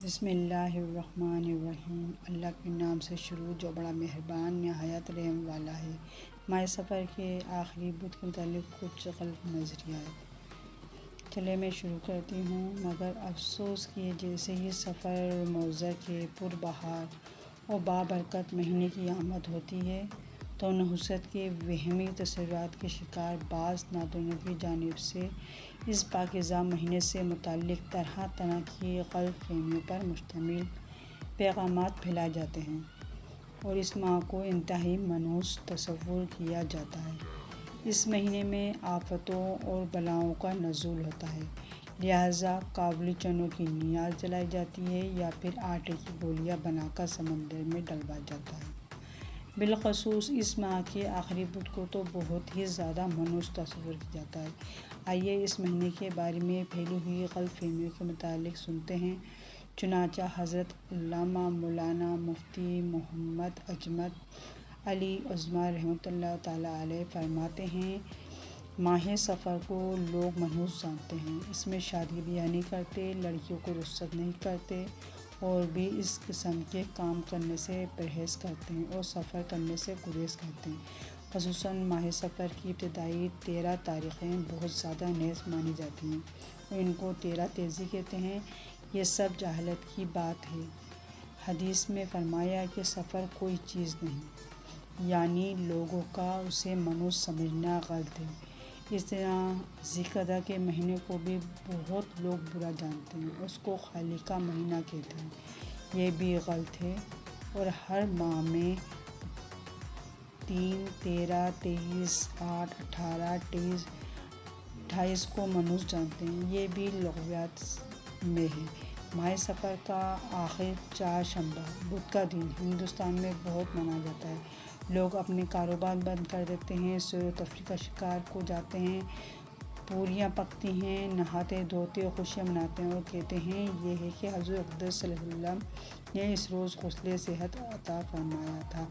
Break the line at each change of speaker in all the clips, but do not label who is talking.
بسم اللہ الرحمن الرحیم۔ اللہ کے نام سے شروع جو بڑا مہربان نہایت رحم والا ہے۔ ماہ سفر کے آخری بدھ کے متعلق کچھ غلط نظریات۔ چلے میں شروع کرتی ہوں۔ مگر افسوس کہ جیسے ہی سفر موضع کے پربہار اور بابرکت مہینے کی آمد ہوتی ہے تو نحوست کے وہمی تصورات کے شکار بعض نادانوں کی جانب سے اس پاکیزہ مہینے سے متعلق طرح طرح کی غلط فہمیوں پر مشتمل پیغامات پھیلائے جاتے ہیں اور اس ماہ کو انتہائی منحوس تصور کیا جاتا ہے۔ اس مہینے میں آفتوں اور بلاؤں کا نزول ہوتا ہے، لہٰذا کابلی چنوں کی نیاز جلائی جاتی ہے یا پھر آٹے کی گولیاں بنا کر سمندر میں ڈلوایا جاتا ہے۔ بالخصوص اس ماہ کے آخری بدھ کو تو بہت ہی زیادہ منحوس تصور کیا جاتا ہے۔ آئیے اس مہینے کے بارے میں پھیلی ہوئی غلط فہمیوں کے متعلق سنتے ہیں۔ چنانچہ حضرت علامہ مولانا مفتی محمد اجمل علی عثمانی رحمۃ اللہ تعالیٰ علیہ فرماتے ہیں، ماہ سفر کو لوگ منحوس جانتے ہیں۔ اس میں شادی بیاہ نہیں کرتے، لڑکیوں کو رخصت نہیں کرتے اور بھی اس قسم کے کام کرنے سے پرہیز کرتے ہیں اور سفر کرنے سے گریز کرتے ہیں۔ خصوصاً ماہ سفر کی ابتدائی 13 تاریخیں بہت زیادہ نیز مانی جاتی ہیں اور ان کو 13 تیزی کہتے ہیں۔ یہ سب جہالت کی بات ہے۔ حدیث میں فرمایا کہ سفر کوئی چیز نہیں، یعنی لوگوں کا اسے منحوس سمجھنا غلط ہے۔ اس طرح ذوالقعدہ کے مہینے کو بھی بہت لوگ برا جانتے ہیں، اس کو خالی کا مہینہ کہتے ہیں، یہ بھی غلط ہے۔ اور ہر ماہ میں 3، 13، 23، 8، 18، 23، 28 کو منحوس جانتے ہیں، یہ بھی لغویات میں ہے۔ ماہ سفر کا آخر چہارشنبہ بدھ کا دن ہندوستان میں بہت منایا جاتا ہے۔ لوگ اپنے کاروبار بند کر دیتے ہیں، سیر و تفریح کا شکار ہو جاتے ہیں، پوریاں پکتی ہیں، نہاتے دھوتے خوشیاں مناتے ہیں اور کہتے ہیں یہ ہے کہ حضور اقدس صلی اللہ علیہ وسلم نے اس روز غسل صحت عطا فرمایا تھا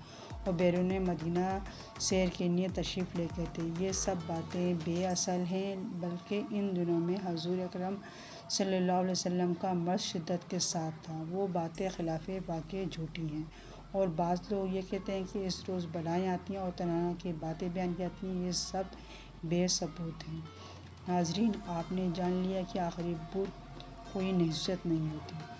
اور بیرون مدینہ سیر کے لیے تشریف لے گئے تھے۔ یہ سب باتیں بے اصل ہیں، بلکہ ان دنوں میں حضور اکرم صلی اللہ علیہ وسلم کا مرض شدت کے ساتھ تھا۔ وہ باتیں خلاف واقع جھوٹی ہیں اور بعض لوگ یہ کہتے ہیں کہ اس روز بلائیں آتی ہیں اور طرح طرح کی باتیں بیان کی جاتی ہیں، یہ سب بے ثبوت ہیں۔ ناظرین، آپ نے جان لیا کہ آخری بدھ کوئی نحوست نہیں ہوتی۔